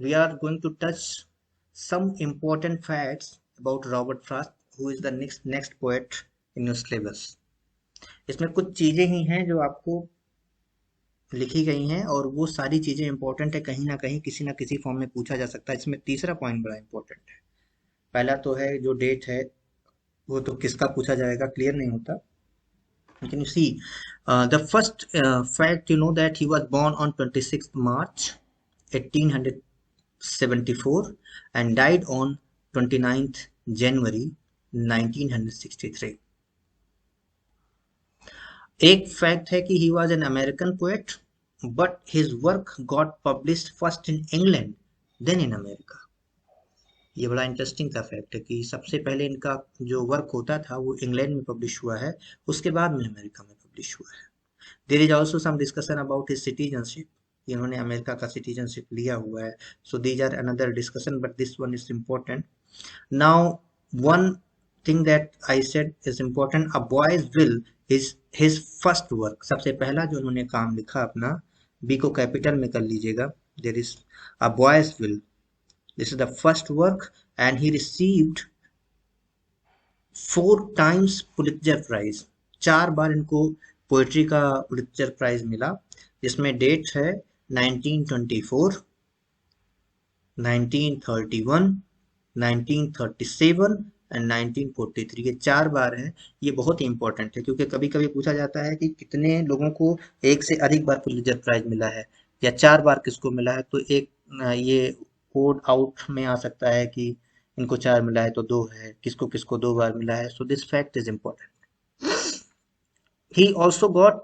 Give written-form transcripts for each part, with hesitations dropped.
we are going to touch some important facts about Robert Frost, who is the next poet in your syllabus. इसमें कुछ चीजें ही हैं जो आपको लिखी गई हैं और वो सारी चीजें इंपॉर्टेंट है, कहीं ना कहीं किसी ना किसी फॉर्म में पूछा जा सकता है। इसमें तीसरा पॉइंट बड़ा इंपॉर्टेंट है। पहला तो है जो डेट है, वो तो किसका पूछा जाएगा क्लियर नहीं होता। Can you see the first fact, you know that he was born on 26th March 1874 and died on 29th January 1963. एक फैक्ट है कि he was an American poet, but his work got published first in England, then in America. ये बड़ा interesting सा fact है कि सबसे पहले इनका जो वर्क होता था वो इंग्लैंड में पब्लिश हुआ है, उसके बाद में अमेरिका में पब्लिश हुआ है। There is also some discussion about his citizenship, इन्होंने अमेरिका का सिटीजनशिप लिया हुआ है। So these are another discussion, but this one is important. Now one thing that I said is important, a boy's will is his first work. सबसे पहला जो उन्होंने काम लिखा अपना, बी को कैपिटल में कर लीजिएगा, there is a boy's will, this is the first work, and he received 4 times Pulitzer prize. 4 बार इनको पोएट्री का पुलित्जर प्राइज मिला, जिसमें डेट है 1924, 1931, 1937 एंड 1943। ये 4 बार है। ये बहुत ही इंपॉर्टेंट है क्योंकि कभी कभी पूछा जाता है कि कितने लोगों को एक से अधिक बार पुलित्जर प्राइज मिला है या 4 बार किसको मिला है। तो एक ये कोड आउट में आ सकता है कि इनको 4 मिला है तो 2 है, किसको किसको 2 बार मिला है। So this fact is important. He also got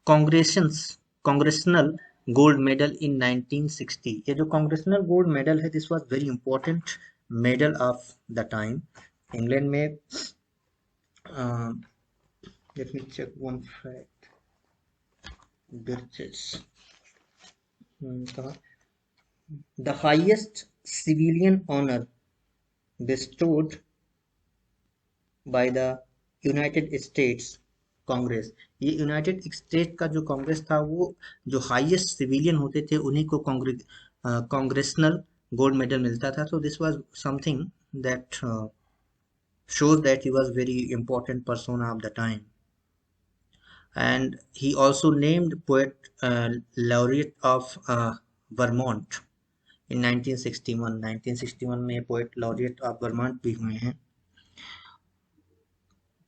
congressional gold medal in 1960। ये जो कांग्रेशनल गोल्ड मेडल है, this was very important medal of the time. England में let me check one fact, birches, the highest civilian honor bestowed by the United States Congress. ये United state का जो कांग्रेस था, वो जो हाईएस्ट सिविलियन होते थे उन्हीं को कांग्रेशनल गोल्ड मेडल मिलता था। तो this was something that shows that he was very important persona of the time. And he also named poet laureate of Vermont in 1961। 1961 में पोएट लॉरिएट ऑफ वर्मॉन्ट भी हुए हैं।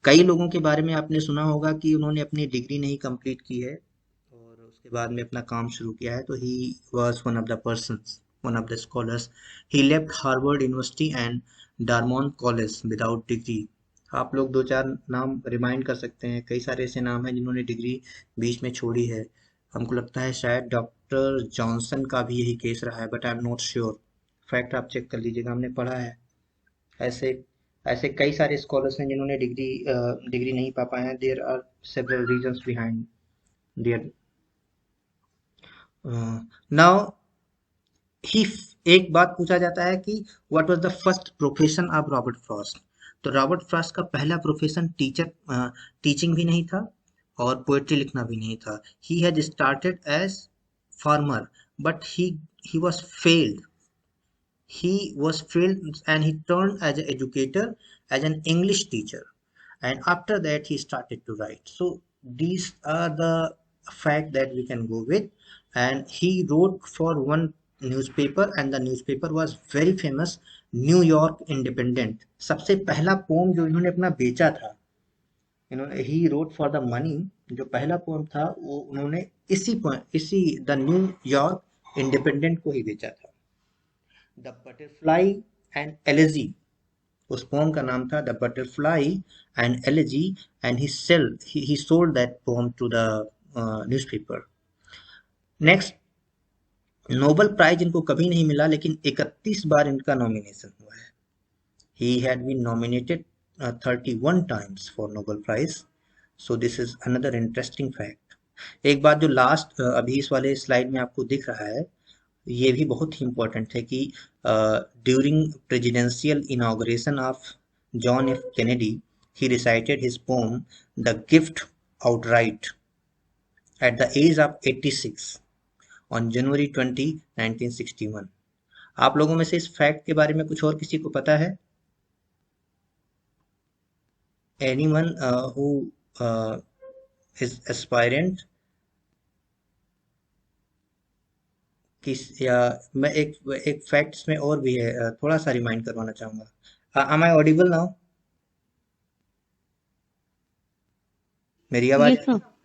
कई लोगों के बारे में आपने सुना होगा कि उन्होंने अपनी डिग्री नहीं कंप्लीट की है और उसके बाद में अपना काम शुरू किया है। तो he was one of the persons, one of the scholars. He left Harvard University and Dartmouth College without degree. आप लोग 2-4 नाम रिमाइंड कर सकते हैं, कई सारे ऐसे नाम हैं जिन्होंने डिग्री बीच में छोड़ी है। हमको लगता है शायद डॉक्टर जॉनसन का भी यही केस रहा है, but I am not sure. Fact आप चेक कर लीजिएगा, हमने पढ़ा है। ऐसे ऐसे कई सारे स्कॉलर्स हैं जिन्होंने डिग्री नहीं पा पाए हैं। There are several reasons behind there. Now he, एक बात पूछा जाता है कि what was the first profession of Robert Frost. तो रॉबर्ट फ्रॉस्ट का पहला प्रोफेशन टीचिंग भी नहीं था और पोएट्री लिखना भी नहीं था। He had started as farmer, but he was failed. He was failed and he turned as an educator, as an English teacher, and after that he started to write. So these are the fact that we can go with. And he wrote for one newspaper, and the newspaper was very famous, new York independent. सबसे पहला pome जो इन्होंने अपना बेचा था, इन्होंने he wrote for the money, जो पहला पोम था वो उन्होंने इसी द न्यू यॉर्क इंडिपेंडेंट को ही बेचा था। द बटरफ्लाई एंड एलेजी, उस पोम का नाम था the butterfly and elegy, and he sold that poem to the newspaper. Next, Nobel prize इनको कभी नहीं मिला, लेकिन 31 बार इनका नॉमिनेशन हुआ है। He had been nominated 31 times for Nobel prize. So this is another interesting fact. एक बात जो लास्ट अभी इस वाले स्लाइड में आपको दिख रहा है, ये भी बहुत ही इंपॉर्टेंट है कि during presidential inauguration of John F Kennedy, he recited his poem the gift outright at the age of 86 on January 20, 1961. आप लोगों में से इस फैक्ट के बारे में कुछ और किसी को पता है? एनीवन हु इज एस्पायरेंट किस, या मैं एक फैक्ट इसमें और भी है, थोड़ा सा रिमाइंड करवाना चाहूंगा। Am I audible now? मेरी आवाज Yes, आ रही sir. है?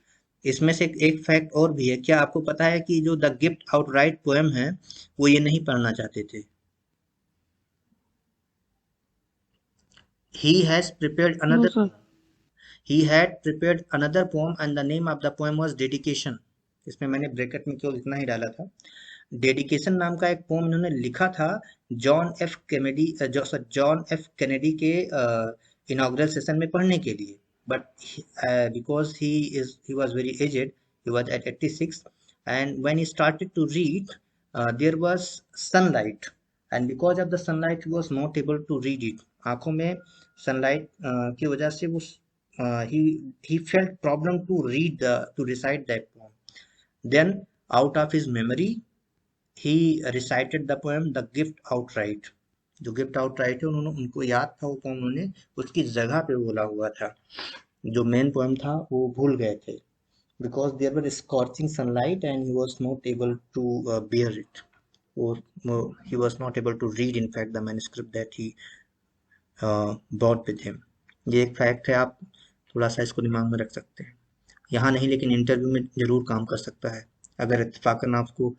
इसमें से एक फैक्ट और भी है। क्या आपको पता है कि जो द गिफ्ट आउटराइट पोएम है वो ये नहीं पढ़ना चाहते थे? he has prepared No, another sir. he had prepared another poem and the name of the poem was dedication। इसमें मैंने ब्रैकेट में केवल इतना ही डाला था। डेडिकेशन नाम का एक पोम इन्होंने लिखा था जॉन एफ कैनेडी के इनॉग्रल सेशन में पढ़ने के लिए, but because he was very aged, he was at 86, and when he started to read there was sunlight, and because of the sunlight he was not able to read it. आंखों में sunlight की वजह से वो he he felt problem to recite that poem. Then out of his memory he recited the poem The Gift Outright। जो gift outright है उन्होंने, उनको याद था वो पोम, उन्होंने उसकी जगह पे बोला हुआ था। जो मेन पोएम था वो भूल गए थे, because there were scorching sunlight and he was not able to bear it, or he was not able to read in fact the manuscript that he brought with him। ये एक fact है, आप थोड़ा सा इसको दिमाग में रख सकते हैं। यहाँ नहीं लेकिन इंटरव्यू में जरूर काम कर सकता है। अगर इत्तेफाकन आपको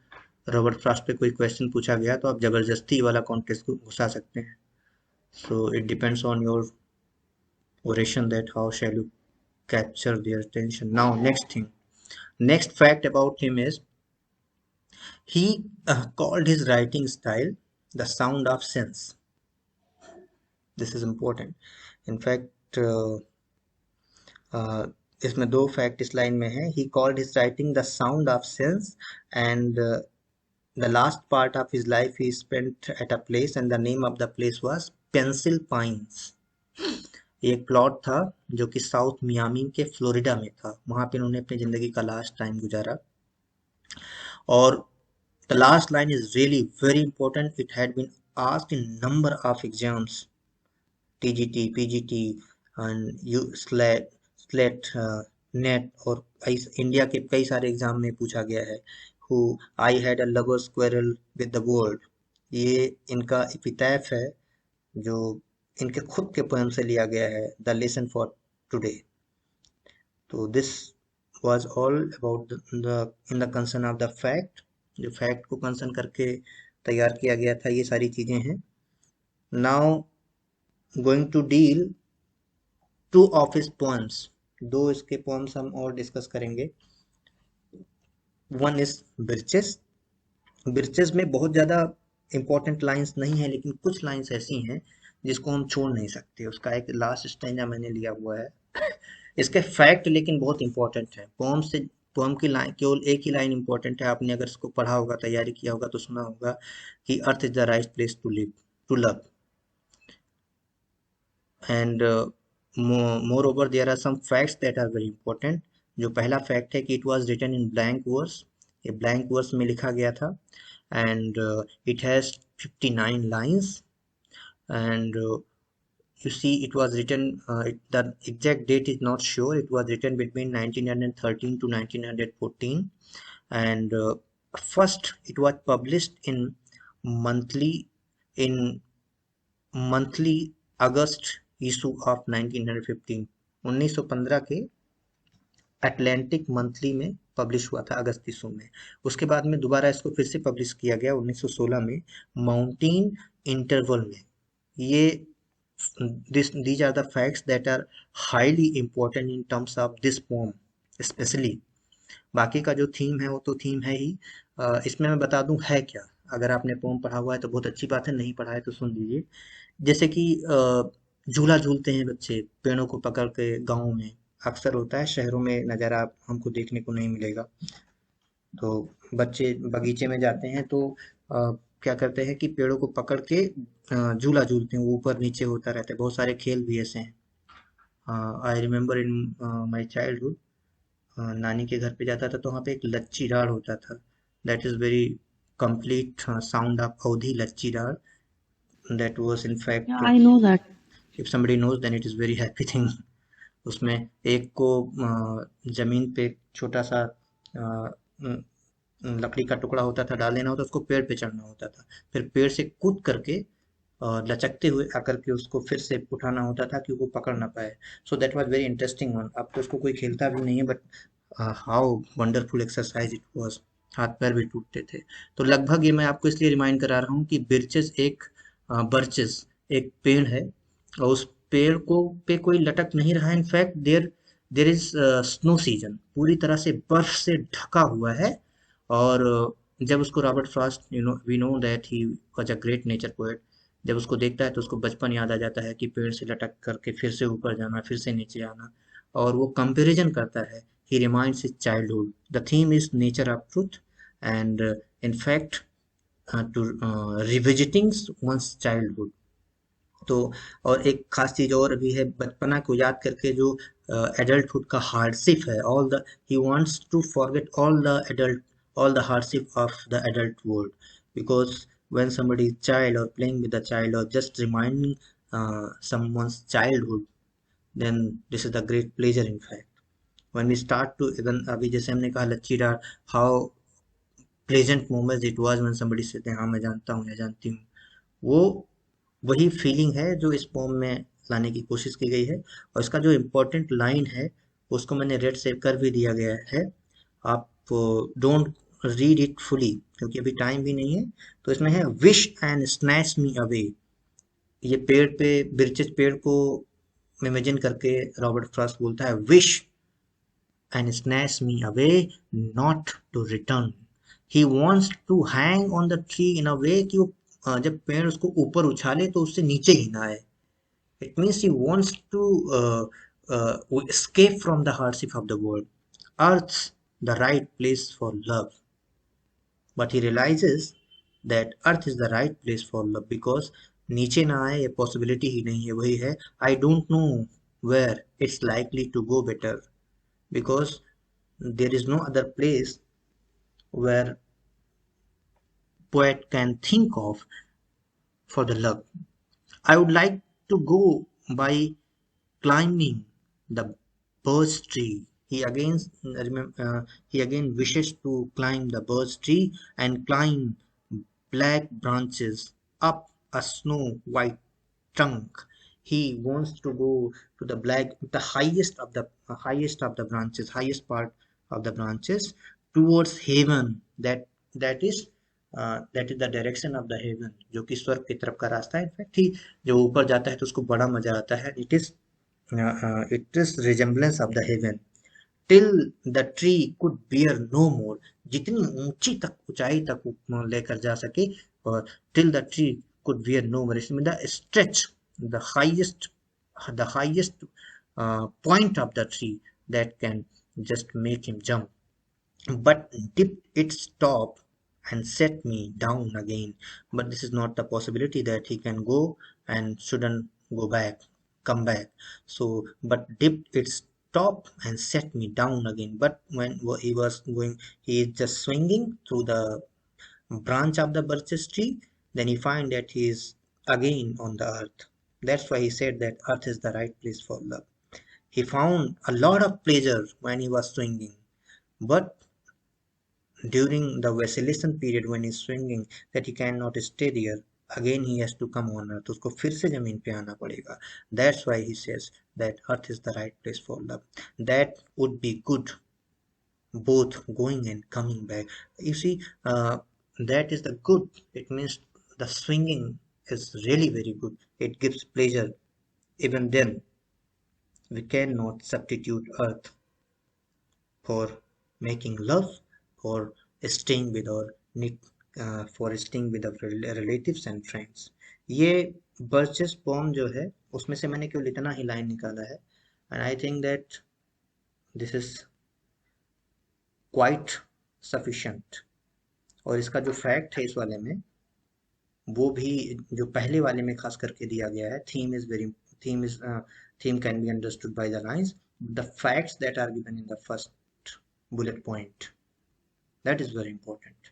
रॉबर्ट फ्रॉस्ट पे कोई क्वेश्चन पूछा गया तो आप जबरदस्ती वाला कॉन्टेस्ट को घुसा सकते हैं। So it depends on your oration, that how shall you capture their attention। Now next thing, next fact about him is he called his writing style the sound of sense। this is important। in fact uh, इसमें दो fact इस line में है। he called his writing the sound of sense, and the last part of his life he spent at a place and the name of the place was Pencil Pines। एक plot था जो कि south Miami के Florida में था, वहां पे उन्होंने अपनी जिंदगी का लास्ट टाइम गुजारा। और the last line is really very important, it had been asked in number of exams, TGT, PGT and U SLET SLET NET, और इंडिया के कई सारे एग्जाम में पूछा गया है। Who I had a lover quarrel with the world, ये इनका एपिटैफ है जो इनके खुद के पोएम से लिया गया है, द लेसन फॉर टुडे। तो this was all about the in the concern of the fact. जो फैक्ट को कंसर्न करके तैयार किया गया था ये सारी चीजें हैं। Now going to deal two of his poems, दो इसके पोएम्स हम और डिस्कस करेंगे। One is बिरचेस। बिरचेस में बहुत ज्यादा इंपॉर्टेंट लाइंस नहीं है, लेकिन कुछ लाइंस ऐसी हैं जिसको हम छोड़ नहीं सकते। उसका एक लास्ट स्टैंजा मैंने लिया हुआ है। इसके फैक्ट लेकिन बहुत इंपॉर्टेंट है। पोम से, पोम की लाइन केवल एक ही लाइन इंपॉर्टेंट है, आपने अगर इसको पढ़ा होगा, तैयारी किया होगा तो सुना होगा कि earth is the right place to live, to love. And moreover there are some facts that are very important. जो पहला फैक्ट है कि it was written in blank verse, ये ब्लैंक वर्स में लिखा गया था। And it has 59 lines, and you see it was written, the exact date is not sure, it was written between 1913 to 1914, and first it was published monthly in monthly August issue of 1915। 1915 के Atlantic monthly में publish हुआ था, अगस्त issue में। उसके बाद में दोबारा इसको फिर से पब्लिश किया गया 1916 में माउंटेन इंटरवल में। ये these are the facts that are highly important in terms of this poem especially। बाकी का जो थीम है वो तो थीम है ही। इसमें मैं बता दूं है क्या। अगर आपने पोम पढ़ा हुआ है तो बहुत अच्छी बात है, नहीं पढ़ा है तो सुन लीजिए। जैसे कि झूला झूलते हैं बच्चे पेड़ों को पकड़ के, गाँव में अक्सर होता है, शहरों में नज़ारा हमको देखने को नहीं मिलेगा। तो बच्चे बगीचे में जाते हैं तो क्या करते हैं कि पेड़ों को पकड़ के झूला झूलते हैं, वो ऊपर नीचे होता रहता है। बहुत सारे खेल भी ऐसे हैं। I remember in my childhood, नानी के घर पे जाता था तो वहाँ पे एक लच्छी राड होता था। That is very complete sound of Audhi Lachidar. That was in fact, Yeah, I know that. if somebody knows, then it is very happy thing. उसमें एक को जमीन पे छोटा सा लकड़ी का टुकड़ा होता था, डाल देना होता, उसको पेड़ पे चढ़ना होता था, फिर पेड़ से कूद करके लचकते हुए आकर के उसको फिर से उठाना होता था कि वो पकड़ ना पाए. So that was very interesting one. अब तो उसको कोई खेलता भी नहीं है, but how wonderful exercise it was. हाथ पैर भी टूटते थे. तो लगभग ये मैं आपको इसलिए रिमाइंड करा रहा हूँ कि बिरचेस एक बर्चेस एक पेड़ है, और उस पेड़ को पे कोई लटक नहीं रहा है. In fact there there is snow season, पूरी तरह से बर्फ से ढका हुआ है. और जब उसको Robert Frost, we know that he was a great nature poet, जब उसको देखता है तो उसको बचपन याद आ जाता है कि पेड़ से लटक करके फिर से ऊपर जाना, फिर से नीचे आना. और वो कंपैरिजन करता है. He reminds his childhood. The theme is nature of truth, and in fact to revisiting one's childhood. तो और एक खास चीज और भी है, बचपना को याद करके जो एडल्टहुड का हार्डशिप है, all the he wants to forget all the hardship of the adult world. Because when somebody is child or playing with a child or just reminding someone's childhood, then this is the great pleasure in fact. When we start to even अभी जैसे हमने कहा लच्छी डार, how pleasant moments it was when somebody said हाँ मैं जानता हूँ या जानती हूँ. वो वही फीलिंग है जो इस पोम में लाने की कोशिश की गई है. और इसका जो इम्पोर्टेंट लाइन है उसको मैंने रेड सेव कर भी दिया गया है. आप डोंट रीड इट फुली क्योंकि अभी टाइम भी नहीं है. तो इसमें है wish and snatch me away. ये पेड़ पे बिरचिस पेड़ को इमेजिन करके रॉबर्ट फ्रॉस्ट बोलता है wish and snatch me away not to return. He wants to hang on the tree in a way कि वो जब पेड़ उसको ऊपर उछाले तो उससे नीचे ही ना आए. It means he wants to escape from the hardship of the world. Earth's the right place for love, but he realizes that Earth is the right place for love because नीचे ना आए ये पॉसिबिलिटी ही नहीं है. वही है I don't know where it's likely to go better, because there is no other place where poet can think of for the love. I would like to go by climbing the birch tree. He again wishes to climb the birch tree and climb black branches up a snow white trunk. He wants to go to the highest of the branches, highest part of the branches towards heaven. That is the direction of the heaven, जो कि स्वर्ग की तरफ का रास्ता है. In fact he जो ऊपर जाता है तो उसको बड़ा मजा आता है. It is resemblance of the heaven. Till the tree could bear no more. जितनी ऊंची तक ऊंचाई तक वो लेकर जा सके. और till the tree could bear no more, इसमें the stretch the highest point of the tree that can just make him jump, but dipped its top and set me down again. But this is not the possibility that he can go and shouldn't come back. So, but dipped its top and set me down again. But when he was going, he is just swinging through the branch of the birches tree, then he find that he is again on the earth. That's why he said that earth is the right place for love. He found a lot of pleasure when he was swinging, but during the vacillation period when he's swinging, that he cannot stay there, again he has to come on earth. उसको फिर से जमीन पे आना पड़ेगा. That's why he says that earth is the right place for love. That would be good, both going and coming back. You see, that is the good. It means the swinging is really very good. It gives pleasure. Even then, we cannot substitute earth for making love or staying with our for staying with our relatives and friends. ये birches pome जो है उसमें से मैंने केवल इतना ही line निकाला है, and I think that this is quite sufficient. और इसका जो फैक्ट है इस वाले में, वो भी जो पहले वाले में खास करके दिया गया है. Theme can be understood by the lines. The facts that are given in the first bullet point, that is very important.